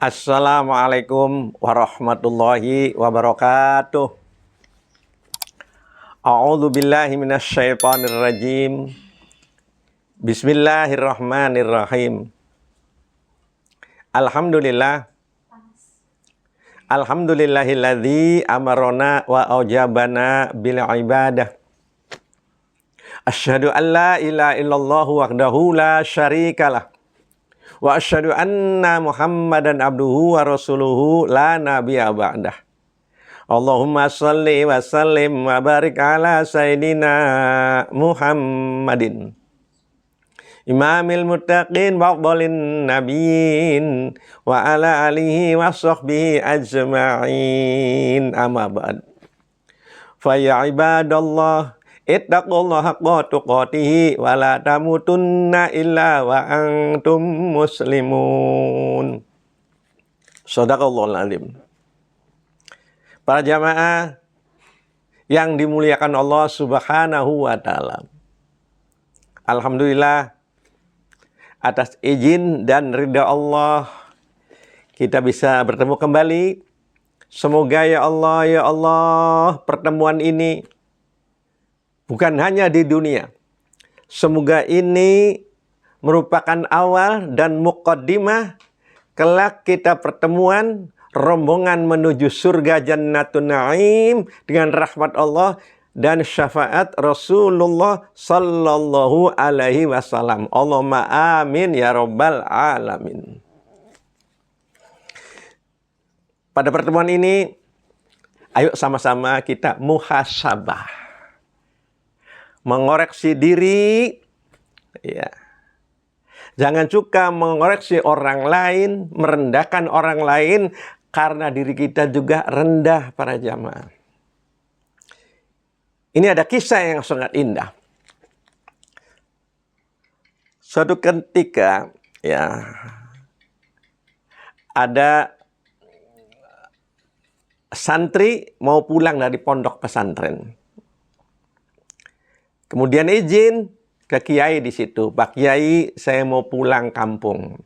Assalamualaikum warahmatullahi wabarakatuh. A'udzu billahi minasyaitonir rajim. Bismillahirrahmanirrahim. Alhamdulillah. Alhamdulillahilladzi amarona wa aujabana bil ibadah. Asyhadu an la ilaha illallah wahdahu la syarikalah. Wa asyhadu anna Muhammadan abduhu wa rasuluhu la nabiyya ba'dah. Allahumma shalli wa sallim wa barik ala sayyidina Muhammadin imamil muttaqin wa afdalin nabiyyin wa ala alihi wa sahbihi ajma'in, amma ba'd. Fa ya ibadallah ittaqullaha haqqa tuqatih wa la tamutunna illa wa antum muslimun. Shadaqallahul azim. Para jamaah yang dimuliakan Allah Subhanahu wa taala. Alhamdulillah atas izin dan ridha Allah kita bisa bertemu kembali. Semoga ya Allah pertemuan ini bukan hanya di dunia. Semoga ini merupakan awal dan muqaddimah kelak kita pertemuan rombongan menuju surga Jannatun Na'im dengan rahmat Allah dan syafaat Rasulullah sallallahu alaihi wasallam. Allahumma amin ya rabbal alamin. Pada pertemuan ini ayo sama-sama kita muhasabah. Mengoreksi diri, ya. Jangan suka mengoreksi orang lain, merendahkan orang lain, karena diri kita juga rendah para jamaah. Ini ada kisah yang sangat indah. Suatu ketika, ya, ada santri mau pulang dari pondok pesantren. Kemudian izin ke kiai di situ. Pak Kiai, saya mau pulang kampung.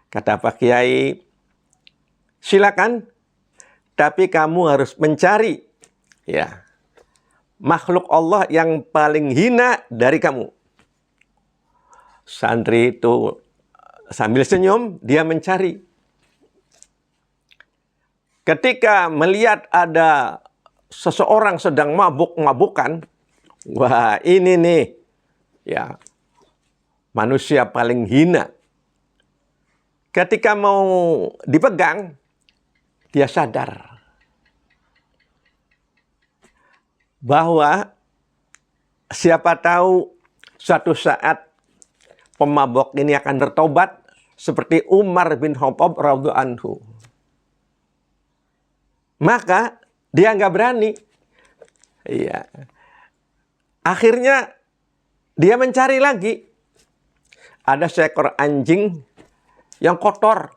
Kata Pak Kiai, silakan. Tapi kamu harus mencari, ya, makhluk Allah yang paling hina dari kamu. Santri itu sambil senyum, dia mencari. Ketika melihat ada seseorang sedang mabuk-mabukan, wah, ini nih, ya, manusia paling hina. Ketika mau dipegang, dia sadar bahwa siapa tahu suatu saat pemabok ini akan bertobat seperti Umar bin Khattab radhiyallahu anhu. Maka dia nggak berani. Iya. Akhirnya dia mencari lagi. Ada seekor anjing yang kotor.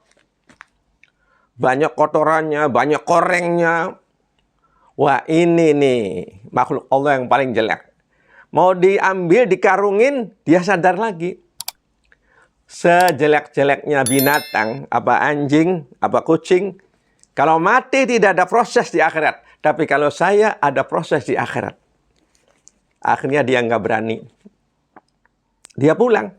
Banyak kotorannya, banyak korengnya. Wah, ini nih makhluk Allah yang paling jelek. Mau diambil, dikarungin, dia sadar lagi. Sejelek-jeleknya binatang, apa anjing, apa kucing, kalau mati tidak ada proses di akhirat. Tapi kalau saya ada proses di akhirat. Akhirnya dia nggak berani. Dia pulang.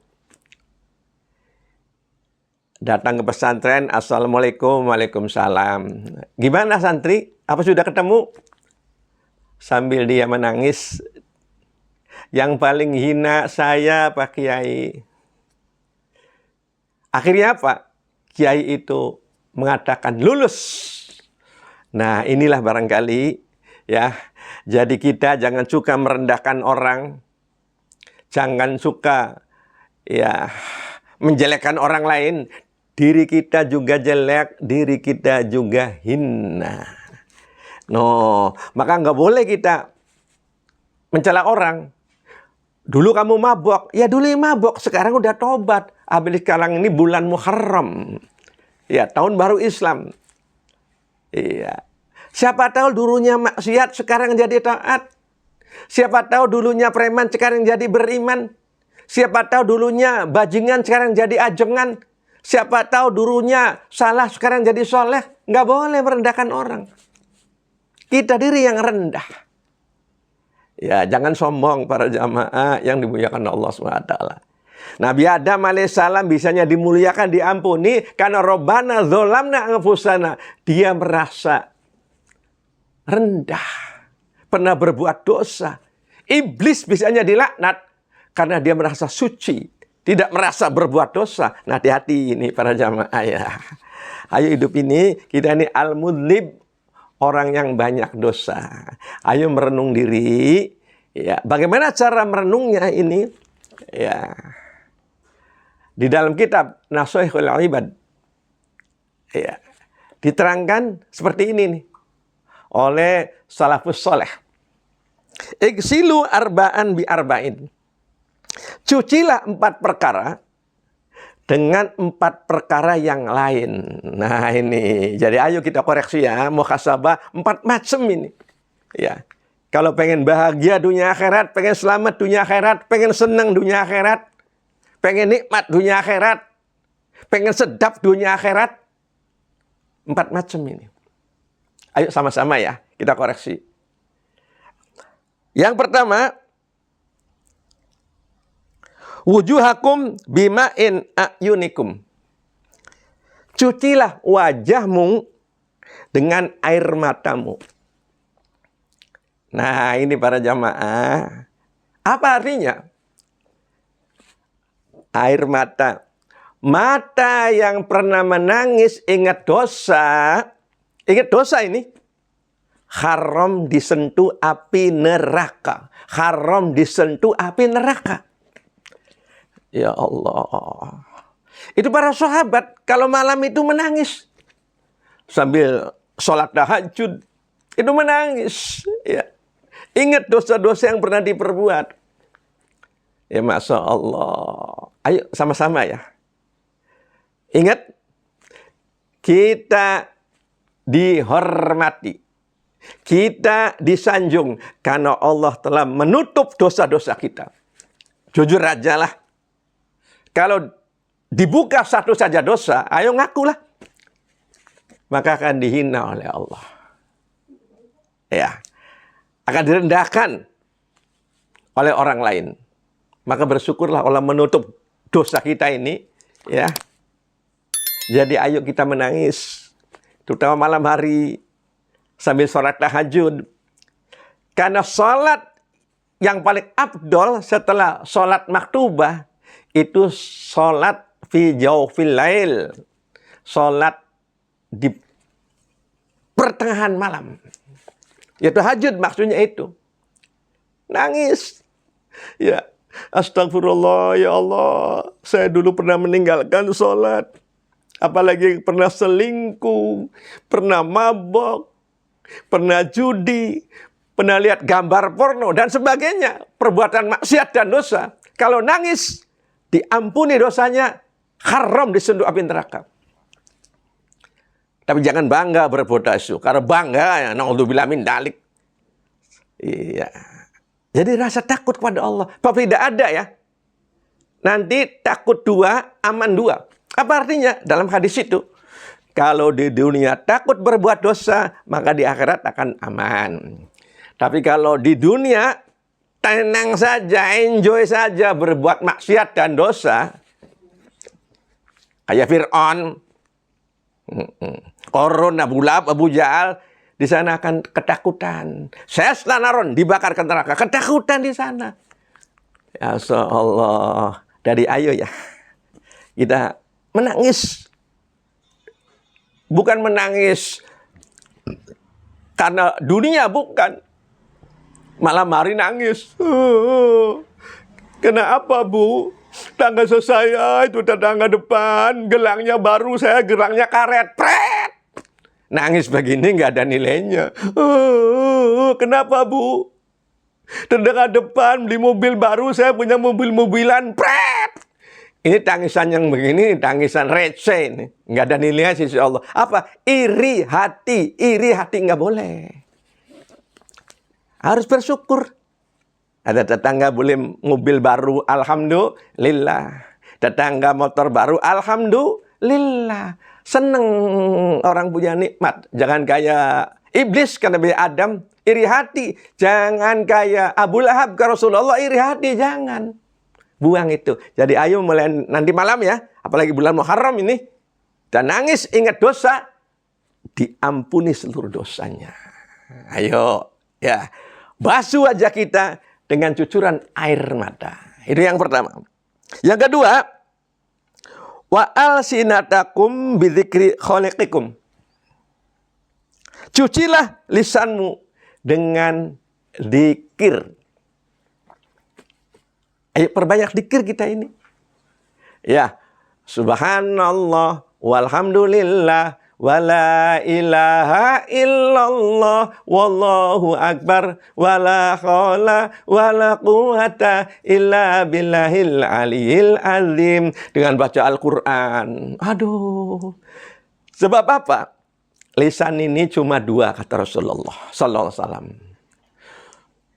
Datang ke pesantren, assalamualaikum, waalaikumsalam. Gimana santri? Apa sudah ketemu? Sambil dia menangis. Yang paling hina saya Pak Kiai. Akhirnya apa? Kiai itu mengatakan lulus. Nah, inilah barangkali, ya. Jadi kita jangan suka merendahkan orang. Jangan suka, ya, menjelekkan orang lain. Diri kita juga jelek, diri kita juga hina. No, maka nggak boleh kita mencela orang. Dulu kamu mabok, ya dulu mabok, sekarang udah tobat. Apalagi sekarang ini bulan Muharram, ya, tahun baru Islam. Iya. Siapa tahu dulunya maksiat, sekarang jadi taat. Siapa tahu dulunya preman, sekarang jadi beriman. Siapa tahu dulunya bajingan, sekarang jadi ajengan. Siapa tahu dulunya salah, sekarang jadi soleh. Nggak boleh merendahkan orang. Kita diri yang rendah. Ya, jangan sombong para jamaah yang dimuliakan Allah SWT. Nabi Adam alaihissalam bisanya dimuliakan, diampuni karena Rabbana dzolamna anfusana. Dia merasa rendah, pernah berbuat dosa. Iblis bisanya dilaknat karena dia merasa suci, tidak merasa berbuat dosa. Nah, hati-hati ini para jamaah ya. Ayo hidup ini, kita ini al-mudlib, orang yang banyak dosa. Ayo merenung diri. Ya, bagaimana cara merenungnya ini? Ya, di dalam kitab Nashihul Ibad, ya, diterangkan seperti ini nih oleh salafus soleh. Iksilu arba'an bi arba'in. Cucilah 4 perkara dengan 4 perkara yang lain. Nah ini, jadi ayo kita koreksi ya, muhasabah 4 macam ini. Ya, kalau pengen bahagia dunia akhirat, pengen selamat dunia akhirat, pengen senang dunia akhirat, pengen nikmat dunia akhirat, pengen sedap dunia akhirat, 4 macam ini. Ayo sama-sama ya, kita koreksi. Yang pertama, wujuhakum bima'in a'yunikum. Cucilah wajahmu dengan air matamu. Nah, ini para jamaah. Apa artinya? Air mata. Mata yang pernah menangis ingat dosa. Ingat dosa ini. Haram disentuh api neraka. Haram disentuh api neraka. Ya Allah. Itu para sahabat kalau malam itu menangis. Sambil sholat tahajud. Itu menangis. Ya. Ingat dosa-dosa yang pernah diperbuat. Ya Masya Allah. Ayo sama-sama ya. Ingat. Kita dihormati. Kita disanjung. Karena Allah telah menutup dosa-dosa kita. Jujur aja lah. Kalau dibuka satu saja dosa, ayo ngakulah. Maka akan dihina oleh Allah. Ya. Akan direndahkan oleh orang lain. Maka bersyukurlah Allah menutup dosa kita ini. Ya. Jadi ayo kita menangis. Terutama malam hari. Sambil sholat tahajud. Karena sholat yang paling afdol setelah sholat maktubah. Itu sholat fi jawfil lail. Sholat di pertengahan malam. Ya tahajud maksudnya itu. Nangis. Ya, astagfirullah ya Allah. Saya dulu pernah meninggalkan sholat. Apalagi pernah selingkuh. Pernah mabok. Pernah judi. Pernah lihat gambar porno dan sebagainya. Perbuatan maksiat dan dosa. Kalau nangis, diampuni dosanya. Haram disentuh api neraka. Tapi jangan bangga berbuat dosa. Karena bangga, ya, naudzubillah min dalik. Iya. Jadi rasa takut kepada Allah. Tapi tidak ada ya. Nanti takut 2, aman 2. Apa artinya? Dalam hadis itu. Kalau di dunia takut berbuat dosa, maka di akhirat akan aman. Tapi kalau di dunia, tenang saja, enjoy saja berbuat maksiat dan dosa. Kayak Fir'aun. Korun, Abu Lahab, Abu Jahal, di sana akan ketakutan. Sesla naron, dibakar ke neraka. Ketakutan di sana. Ya Allah. Dari ayo ya. Kita menangis. Bukan menangis karena dunia, bukan. Malam hari nangis. Kenapa, Bu? Tangga saya itu tetangga depan, gelangnya baru, saya gelangnya karet. Pret! Nangis begini nggak ada nilainya. Kenapa, Bu? Tetangga depan beli mobil baru, saya punya mobil-mobilan. Pret! Ini tangisan yang begini, tangisan receh ini. Nggak ada nilainya sisi Allah. Apa? Iri hati nggak boleh. Harus bersyukur. Ada tetangga boleh mobil baru, alhamdulillah. Tetangga motor baru, alhamdulillah. lillah. Seneng orang punya nikmat. Jangan kayak iblis ke Nabi Adam, iri hati. Jangan kayak Abu Lahab ke Rasulullah, iri hati. Jangan. Buang itu. Jadi ayo mulai nanti malam ya, apalagi bulan Muharram ini, dan nangis ingat dosa, diampuni seluruh dosanya. Ayo ya, basuh wajah kita dengan cucuran air mata. Itu yang pertama. Yang kedua, wa alsinatakum bidzikri khaliqikum. Cucilah lisanmu dengan zikir. Ayo perbanyak zikir kita ini. Ya, subhanallah walhamdulillah wala ilaha illallah wallahu akbar wala haula wala quwata illa billahil aliyil azim. Dengan baca Al-Quran. Aduh. Sebab apa? Lisan ini cuma dua, kata Rasulullah sallallahu alaihi wasallam.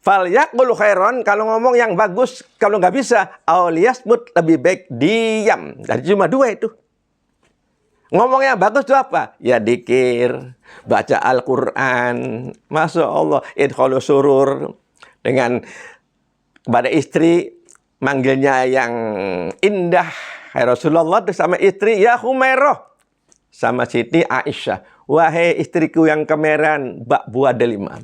Fal yaqul khairon, kalau ngomong yang bagus, kalau nggak bisa, auliyasmut, lebih baik diam. Jadi cuma dua itu. Ngomong yang bagus itu apa? Ya dikir, baca Al-Quran. Masya Allah, idkhalu surur. Dengan kepada istri, manggilnya yang indah. Hai Rasulullah, sama istri, ya Humairah. Sama Siti Aisyah. Wahai istriku yang kemeran, bak buah delima.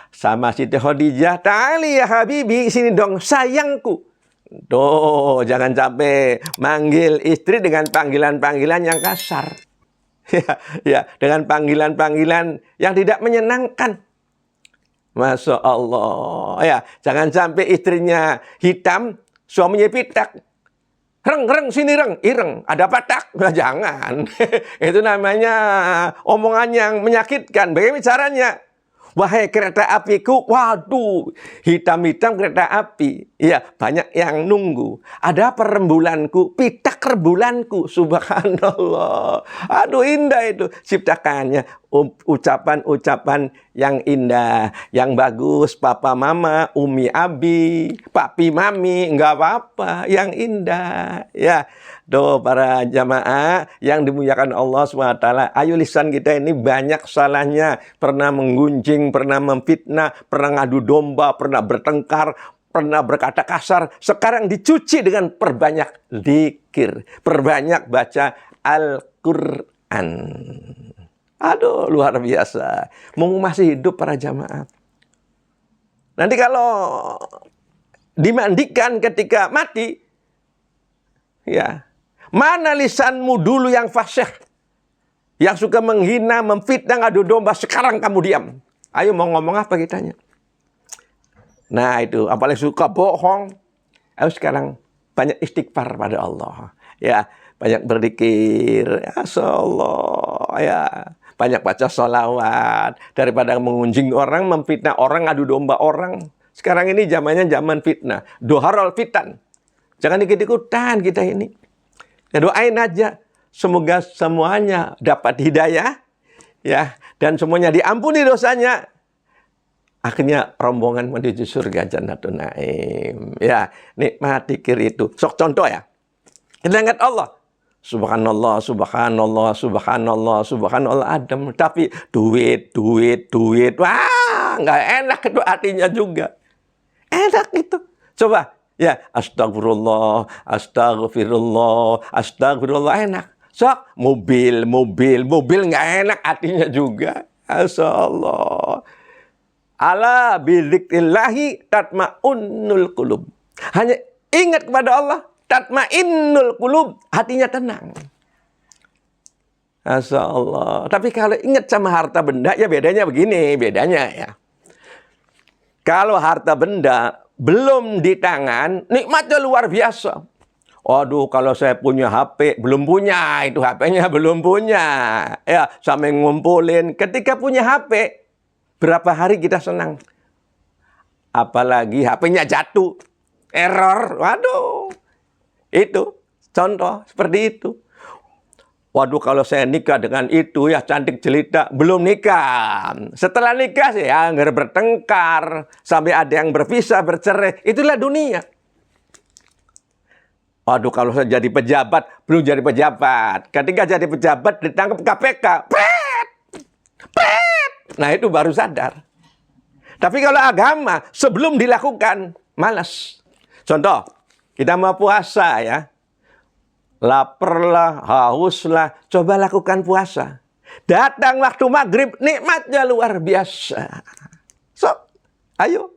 Sama Siti Khadijah, ta'ali ya habibi, sini dong sayangku. Tuh, jangan sampai manggil istri dengan panggilan-panggilan yang kasar. Ya, dengan panggilan-panggilan yang tidak menyenangkan. Masya Allah. Ya, jangan sampai istrinya hitam, suaminya pitak. Reng, sini reng, ireng, ada patak. Nah, jangan. Itu namanya omongan yang menyakitkan. Bagaimana caranya? Wahai kereta apiku, waduh, hitam-hitam kereta api. Ya, banyak yang nunggu. Ada apa rembulanku, pitak rembulanku, subhanallah. Aduh, indah itu ciptakannya. Ucapan-ucapan yang indah, yang bagus. Papa, mama, umi, abi, papi, mami, enggak apa-apa. Yang indah, ya. Doa para jamaah yang dimuliakan Allah SWT. Ayo lisan kita ini banyak salahnya. Pernah menggunjing, pernah memfitnah, pernah ngadu domba, pernah bertengkar, pernah berkata kasar. Sekarang dicuci dengan perbanyak zikir. Perbanyak baca Al-Quran. Aduh, luar biasa. Mau masih hidup para jamaah. Nanti kalau dimandikan ketika mati, ya, mana lisanmu dulu yang fasih, yang suka menghina, memfitnah, ngadu domba, sekarang kamu diam. Ayo mau ngomong apa kitanya? Nah itu, apalagi suka bohong. Ayo sekarang banyak istighfar pada Allah. Ya, banyak berzikir. Ya Allah, ya. Banyak baca sholawat. Daripada mengunjing orang, memfitnah orang, ngadu domba orang. Sekarang ini zamannya zaman fitnah. Doharul fitan. Jangan ikut-ikutan kita ini. Ya, doain aja. Semoga semuanya dapat hidayah. Ya, dan semuanya diampuni dosanya. Akhirnya rombongan menuju surga Jannatul Naim. Ya, nikmat zikir itu. Sok contoh ya. Kita ingat Allah. Subhanallah, subhanallah, subhanallah, subhanallah Adam. Tapi duit. Wah, nggak enak itu artinya juga. Enak itu. Coba. Ya, astagfirullah, astagfirullah, astagfirullah enak. Sok, mobil nggak enak artinya juga. Asyaallah. Ala bidzikrillahi tatma'unnul qulub. Hanya ingat kepada Allah, tatma'innul qulub, hatinya tenang. Asyaallah. Tapi kalau ingat sama harta benda, ya bedanya begini, bedanya ya. Kalau harta benda belum di tangan, nikmatnya luar biasa. Waduh, kalau saya punya HP, belum punya. Itu HP-nya belum punya. Ya, sampai ngumpulin. Ketika punya HP, berapa hari kita senang. Apalagi HP-nya jatuh. Error. Waduh. Itu contoh seperti itu. Waduh, kalau saya nikah dengan itu ya cantik jelita. Belum nikah. Setelah nikah sih ya bertengkar. Sampai ada yang berpisah, bercerai. Itulah dunia. Aduh, kalau saya jadi pejabat, belum jadi pejabat. Ketika jadi pejabat, ditangkap KPK. Pret! Pret! Nah, itu baru sadar. Tapi kalau agama, sebelum dilakukan, malas. Contoh, kita mau puasa ya. Lapar lah, haus lah, coba lakukan puasa. Datang waktu maghrib, nikmatnya luar biasa. So, ayo.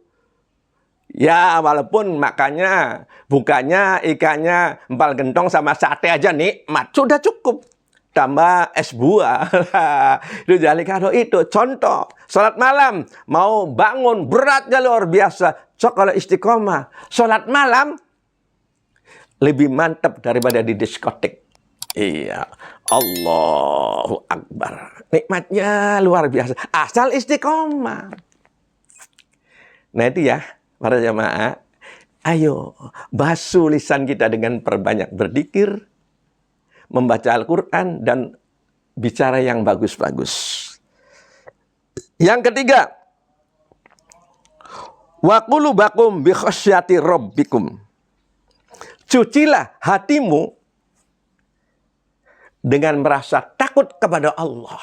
Ya, walaupun makanya bukannya ikannya empal gentong sama sate aja nikmat, sudah cukup. Tambah es buah. Itu jadi kalau itu contoh salat malam mau bangun beratnya luar biasa. So kalau istiqomah salat malam lebih mantap daripada di diskotik. Iya, Allahu Akbar. Nikmatnya luar biasa. Asal istiqomah. Nah itu ya, para jamaah. Ayo, basuh lisan kita dengan perbanyak berzikir, membaca Al-Quran, dan bicara yang bagus-bagus. Yang ketiga, wa qulubakum bi khasyati rabbikum. Cucilah hatimu dengan merasa takut kepada Allah.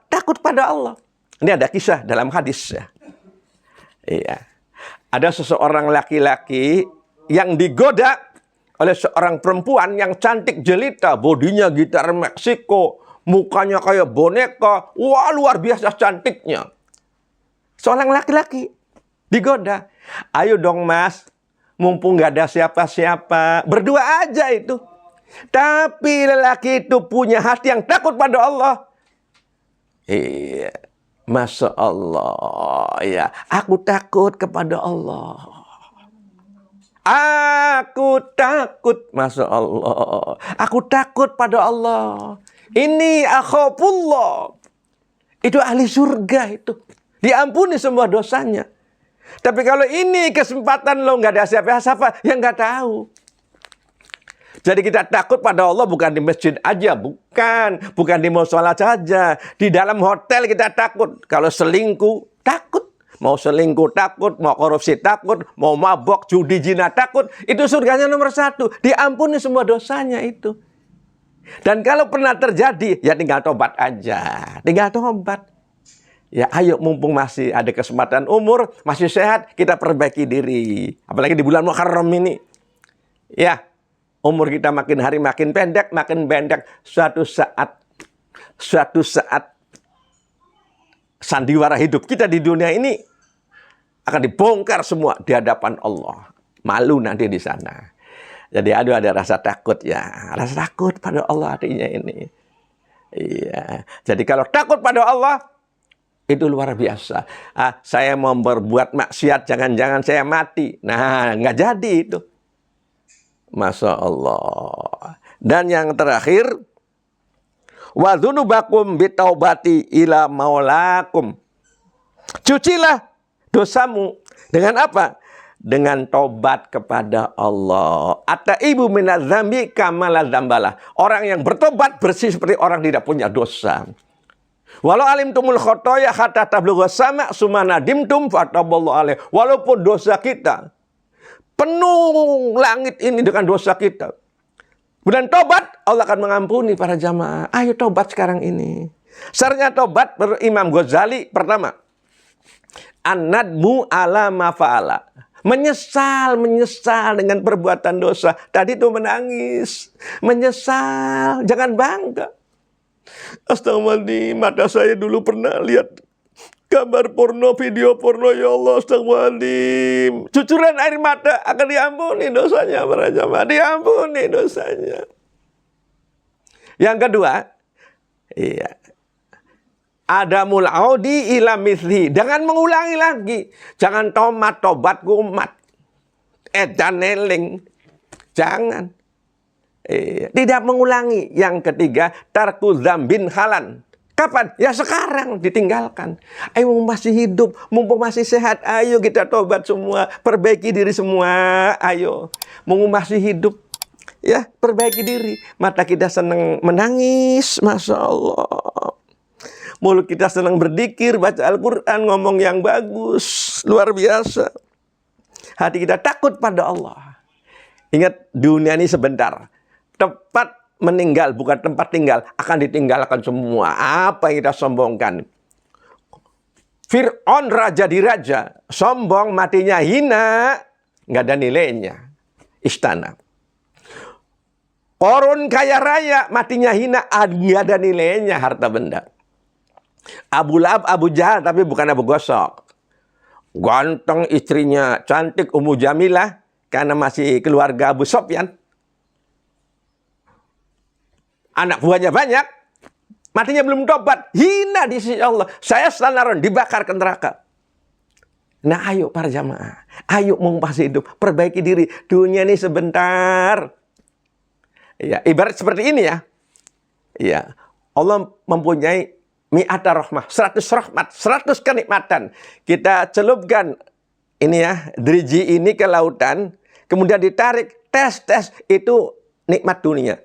Takut pada Allah. Ini ada kisah dalam hadis ya. Iya. Ada seseorang laki-laki yang digoda oleh seorang perempuan yang cantik jelita, bodinya gitar Meksiko, mukanya kayak boneka, wah luar biasa cantiknya. Seorang laki-laki digoda. Ayo dong mas, mumpung gak ada siapa-siapa, berdua aja itu. Tapi lelaki itu punya hati yang takut pada Allah. Iya, Masya Allah, ya, aku takut kepada Allah. Aku takut, Masya Allah. Aku takut pada Allah. Ini akhafullah. Itu ahli surga itu. Diampuni semua dosanya. Tapi kalau ini kesempatan lo nggak ada siapa-siapa, yang nggak tahu. Jadi kita takut pada Allah bukan di masjid aja, bukan di musola saja. Di dalam hotel kita takut. Kalau selingkuh, takut. Mau selingkuh takut, mau korupsi takut, mau mabok, judi, zina takut. Itu surganya nomor 1. Diampuni semua dosanya itu. Dan kalau pernah terjadi, ya tinggal tobat aja. Tinggal tobat. Ya ayo mumpung masih ada kesempatan umur, masih sehat, kita perbaiki diri. Apalagi di bulan Muharram ini. Ya, umur kita makin hari makin pendek. Suatu saat sandiwara hidup kita di dunia ini akan dibongkar semua di hadapan Allah. Malu nanti di sana. Jadi ada rasa takut ya. Rasa takut pada Allah artinya ini. Iya. Jadi kalau takut pada Allah, itu luar biasa. Saya mau berbuat maksiat, jangan-jangan saya mati. Nah, nggak jadi itu. Masya Allah. Dan yang terakhir, wa dzunubakum bitaubati ila maulakum. Cucilah dosamu dengan apa? Dengan tobat kepada Allah. At-taibu minadz dzambi kama la dzambalah. Orang yang bertobat bersih seperti orang tidak punya dosa. Walau alimtumul khotoya hatta tablugha sama sumanadimtum fataballahu alaih. Walaupun dosa kita penuh langit ini dengan dosa kita, kemudian tobat, Allah akan mengampuni para jamaah. Ayo tobat sekarang ini. Syaratnya tobat menurut Imam Ghazali pertama, an-nadmu ala ma fa'ala. Menyesal dengan perbuatan dosa. Tadi itu menangis, menyesal, jangan bangga. Astagfirullahaladzim, mata saya dulu pernah lihat gambar porno, video porno, ya Allah, astagfirullahaladzim. Cucuran air mata akan diampuni dosanya, para jamaah, diampuni dosanya. Yang kedua, iya, adamul audi ila mithli, jangan mengulangi lagi. Jangan tobat kumat, edan neling, jangan. Tidak mengulangi. Yang ketiga, tarku dzambin halan. Kapan? Ya sekarang, ditinggalkan. Ayo masih hidup, mumpung masih sehat, ayo kita tobat semua, perbaiki diri semua, ayo. Mumpung masih hidup, ya perbaiki diri. Mata kita senang menangis, Masya Allah. Mulut kita senang berzikir, baca Al-Quran, ngomong yang bagus, luar biasa. hati kita takut pada Allah. Ingat, dunia ini sebentar. Tempat meninggal, bukan tempat tinggal, akan ditinggalkan semua. Apa yang kita sombongkan? Fir'aun raja di raja, sombong, matinya hina, nggak ada nilainya. Istana. Korun kaya raya, matinya hina, nggak ada nilainya harta benda. Abu Lahab, Abu Jahal, tapi bukan Abu Gosok. Ganteng istrinya, cantik Ummu Jamilah, karena masih keluarga Abu Sofyan. Anak buahnya banyak, matinya belum tobat, hina di sisi Allah. Saya sanaron, dibakar ke neraka. Nah ayo para jamaah, ayo masih hidup, perbaiki diri. Dunia ini sebentar. Ya, ibarat seperti ini ya. Ya, Allah mempunyai mi'ata rahmah, 100 rahmat, 100 kenikmatan. Kita celupkan ini ya, driji ini ke lautan, kemudian ditarik, tes, itu nikmat dunia.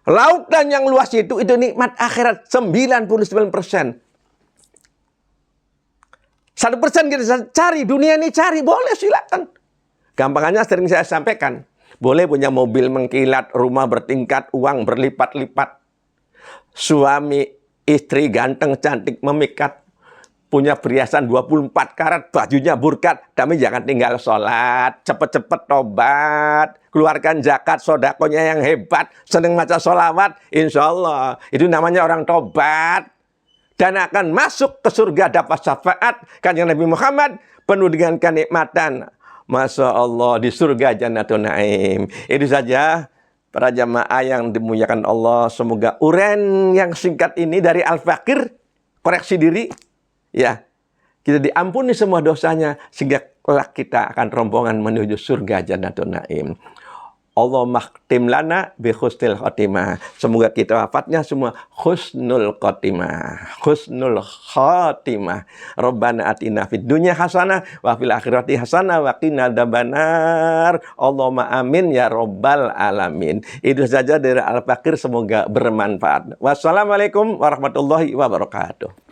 Lautan yang luas itu nikmat akhirat 99%. 1% kita cari, dunia ini cari, boleh silakan. Gampangannya sering saya sampaikan. Boleh punya mobil mengkilat, rumah bertingkat, uang berlipat-lipat. Suami, istri ganteng, cantik, memikat. Punya perhiasan 24 karat, bajunya burkat. Tapi jangan tinggal sholat. Cepet-cepet tobat. Keluarkan zakat, sodakonya yang hebat. Senang baca sholawat. Insya Allah. Itu namanya orang tobat. Dan akan masuk ke surga dapat syafaat. Kanjeng Nabi Muhammad penuh dengan kenikmatan. Masya Allah, di surga Jannatun Naim. Itu saja para jamaah yang dimuliakan Allah. Semoga uren yang singkat ini dari Al-Fakir, koreksi diri, ya, kita diampuni semua dosanya, sehingga kelak kita akan rombongan menuju surga Jannatun Naim. Allah makhtim lana bi husnul khotimah. Semoga kita wafatnya semua husnul khotimah. Husnul khotimah. Rabbana atina fid dunya hasanah wa fil akhirati hasanah wa qina adzabannar. Allahumma amin ya rabbal alamin. Itu saja dari Al-Fakir, semoga bermanfaat. Wassalamualaikum warahmatullahi wabarakatuh.